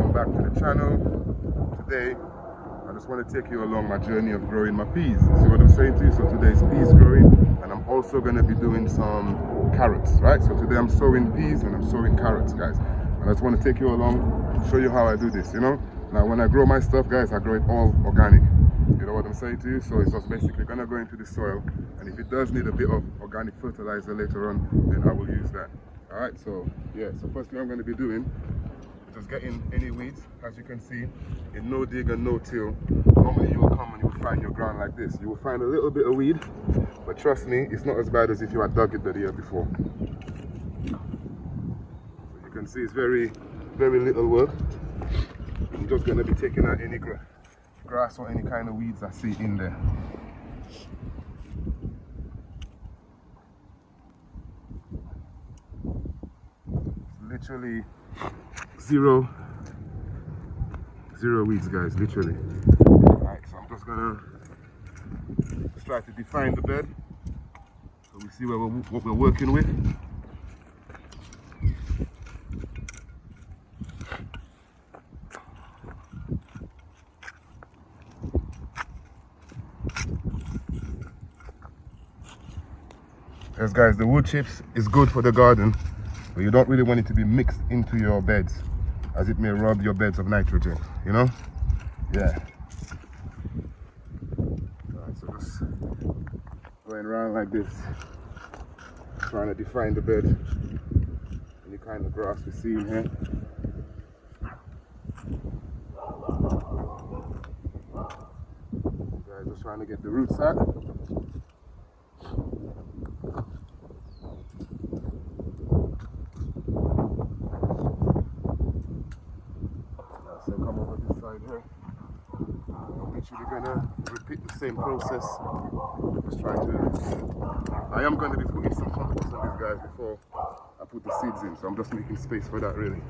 welcome back to the channel. Today I just want to take you along my journey of growing my peas. See what I'm saying to you? So today's peas growing, and I'm also going to be doing some carrots, right? So today I'm sowing peas and I'm sowing carrots, guys, and I just want to take you along, show you how I do this, you know. Now when I grow my stuff, guys, I grow it all organic. You know what I'm saying to you? So it's just basically gonna go into the soil, and if it does need a bit of organic fertilizer later on, then I will use that. All right, so yeah, so first thing I'm going to be doing is just getting any weeds. As you can see, in no dig and no till, normally you will come and you will find your ground like this. You will find a little bit of weed, but trust me, it's not as bad as if you had dug it the year before. So you can see it's very little work. I'm just going to be taking out any grass or any kind of weeds I see in there. Literally zero weeds, guys, literally. Alright, so I'm just gonna try to define the bed so we see what we're working with. Yes, guys, the wood chips is good for the garden, but you don't really want it to be mixed into your beds, as it may rob your beds of nitrogen, you know? Yeah. Alright, so just going around like this, trying to define the bed, any kind of grass we see in here. Guys, just trying to get the roots out. So come over this side here. I'm literally gonna repeat the same process. Just trying to. I am going to be putting some compost on these guys before I put the seeds in, so I'm just making space for that, really.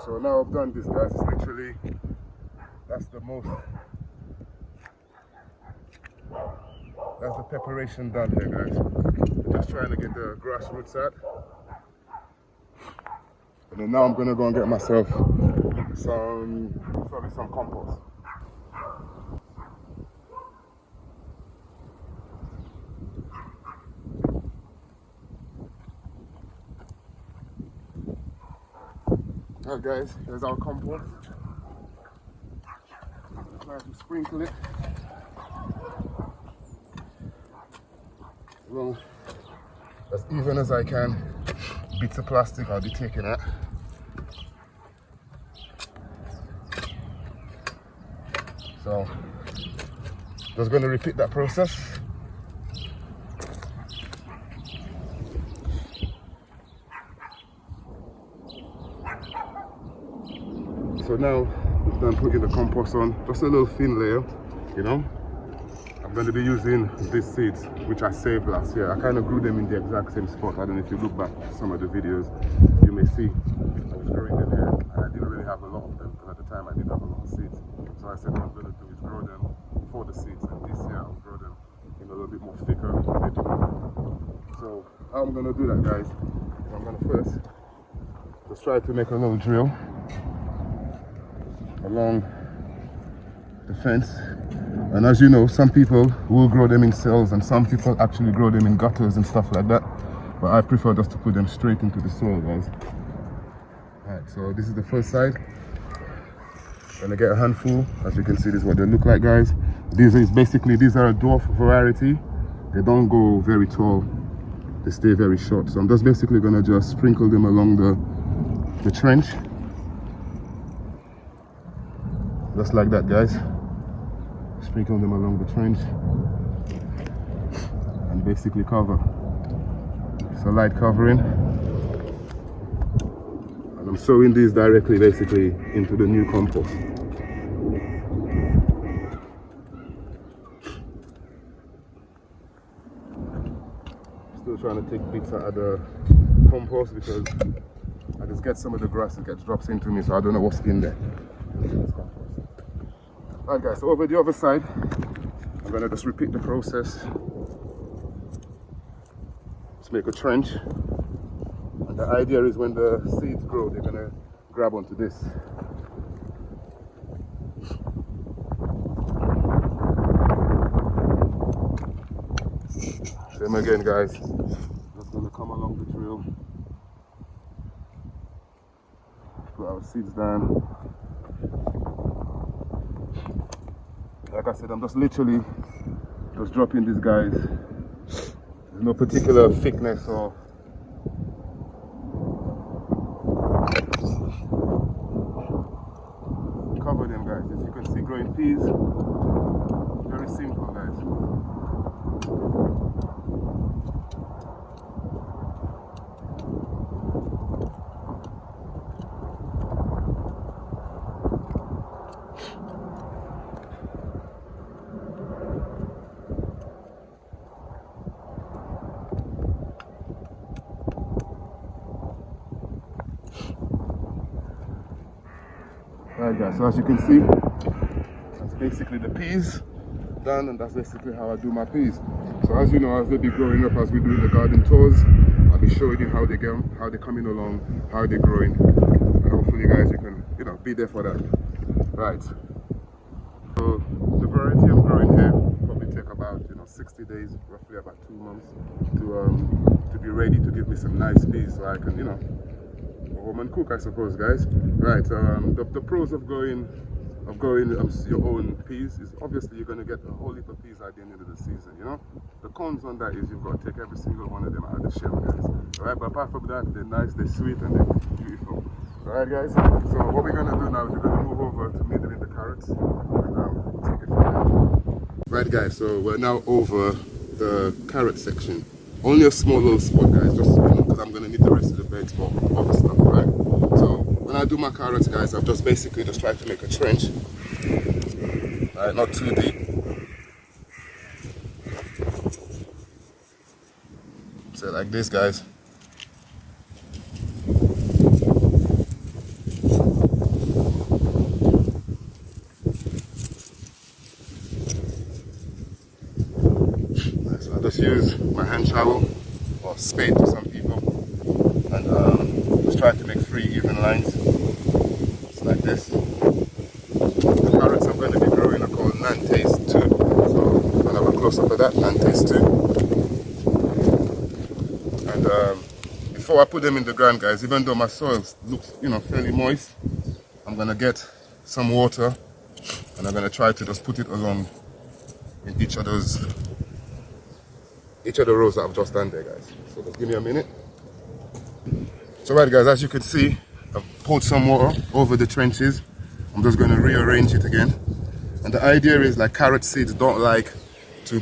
So now I've done this, guys. It's literally, that's the preparation done here, guys. I'm just trying to get the grass roots out. And then now I'm gonna go and get myself probably some compost. Alright, guys, here's our compost. Try to sprinkle it along as even as I can. Bits of plastic I'll be taking out. So just going to repeat that process. So now we've done putting the compost on, just a little thin layer, you know. I'm going to be using these seeds, which I saved last year. I kind of grew them in the exact same spot. I don't know if you look back at some of the videos, you may see I was growing them here, and I didn't really have a lot of them, because at the time I didn't have a lot of seeds. So I said what I'm going to do is grow them for the seeds, and this year I'll grow them in a little bit more thicker. So how I'm going to do that, guys, is I'm going to first just try to make a little drill along the fence, and as you know, some people will grow them in cells and some people actually grow them in gutters and stuff like that, but I prefer just to put them straight into the soil, guys. Alright, so this is the first side. Gonna get a handful. As you can see, this is what they look like, guys. These are a dwarf variety. They don't go very tall, they stay very short. So I'm just basically gonna just sprinkle them along the trench. Just like that, guys. Sprinkle them along the trench and basically cover. It's a light covering. And I'm sowing these directly basically into the new compost. Still trying to take bits out of the compost because I just get some of the grass, it gets drops into me, so I don't know what's in there. Alright guys, so over the other side, I'm gonna just repeat the process. Just make a trench. And the idea is when the seeds grow, they're gonna grab onto this. Same again guys, just gonna come along the drill. Put our seeds down. Like I said, I'm just literally just dropping these guys. There's no particular thickness or cover them guys. As you can see, growing peas, very simple guys. Right guys, so as you can see, that's basically the peas done, and that's basically how I do my peas. So as you know, as they be growing up, as we do the garden tours, I'll be showing you how they go, how they're coming along, how they're growing, and hopefully you guys, you can, be there for that. Right. So the variety I'm growing here will probably take about 60 days, roughly about 2 months, to be ready to give me some nice peas, so I can home and cook, I suppose, guys. Right. The pros of growing your own peas is obviously you're going to get a whole heap of peas at the end of the season. The cons on that is you've got to take every single one of them out of the shell, guys. Alright, but apart from that, they're nice, they're sweet, and they're beautiful. Alright guys, so what we're going to do now is we're going to move over to middling the carrots and take it from there. Right guys, so we're now over the carrot section. Only a small little spot guys, just because I'm going to need the rest of the beds for other stuff, right? So when I do my carrots guys, I've just basically just tried to make a trench. Alright, not too deep. So like this guys. So I just use my hand shovel or spade to some people, and just try to make 3 even lines, just like this. The carrots I'm going to be growing are called Nantes 2, so I'll have a close up of that, Nantes 2. And before I put them in the ground guys, even though my soil looks fairly moist, I'm going to get some water and I'm going to try to just put it along in each of the rows that I've just done there guys. So just give me a minute. So right guys, as you can see, I've poured some water over the trenches. I'm just going to rearrange it again. And the idea is, like, carrot seeds don't like to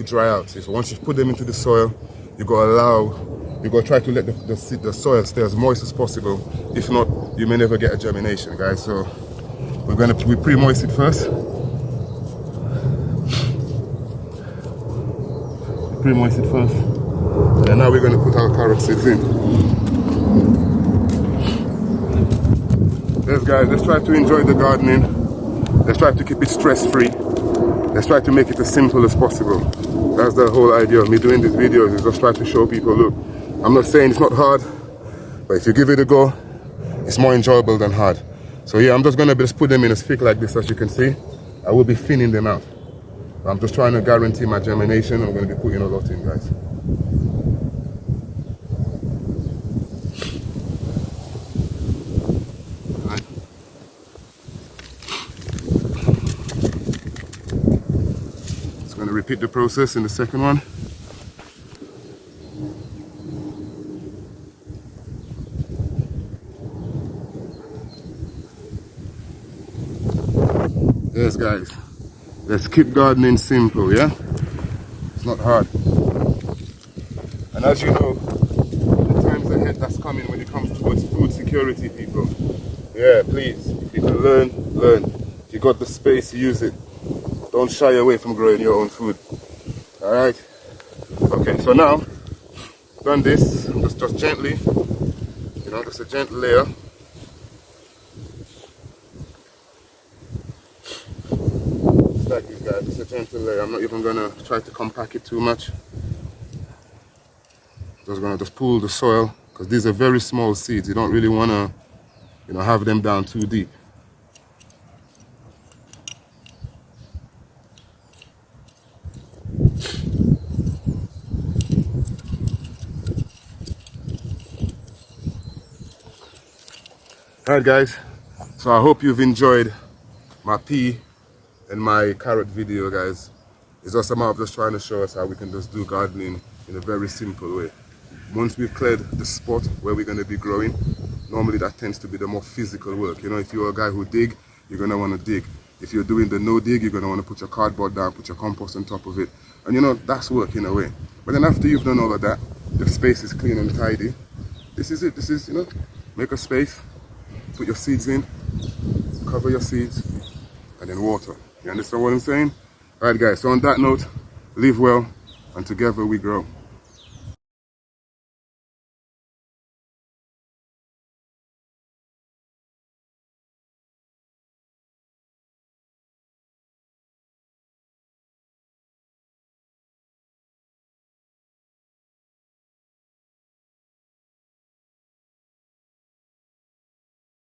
dry out. So once you put them into the soil, you got to try to let the soil stay as moist as possible. If not, you may never get a germination guys. So we pre-moist it first. Pre-moist it first. And now we're going to put our carrot seeds in. Yes guys, let's try to enjoy the gardening. Let's try to keep it stress-free. Let's try to make it as simple as possible. That's the whole idea of me doing these videos, is just try to show people, look, I'm not saying it's not hard, but if you give it a go, it's more enjoyable than hard. So yeah, I'm just going to just put them in as thick like this, as you can see. I will be thinning them out. I'm just trying to guarantee my germination. I'm going to be putting a lot in guys. Repeat the process in the second one. Yes guys, let's keep gardening simple, yeah? It's not hard. And as you know, the times ahead that's coming when it comes towards food security, people. Yeah, please, if you can learn. If you got the space, use it. Don't shy away from growing your own food. Alright? Okay, so now, done this, just gently, you know, just a gentle layer. Like this, guys, just a gentle layer. I'm not even gonna try to compact it too much. Just gonna pull the soil, because these are very small seeds. You don't really wanna, you know, have them down too deep. Alright guys, so I hope you've enjoyed my pea and my carrot video, guys. It's just a matter of just trying to show us how we can just do gardening in a very simple way. Once we've cleared the spot where we're going to be growing, normally that tends to be the more physical work. You know, if you're a guy who dig, you're going to want to dig. If you're doing the no dig, you're going to want to put your cardboard down, put your compost on top of it. And you know, that's work in a way. But then after you've done all of that, the space is clean and tidy. This is it. This is, you know, make a space, put your seeds in, cover your seeds, and then water. You understand what I'm saying? Alright guys, so on that note, live well, and together we grow.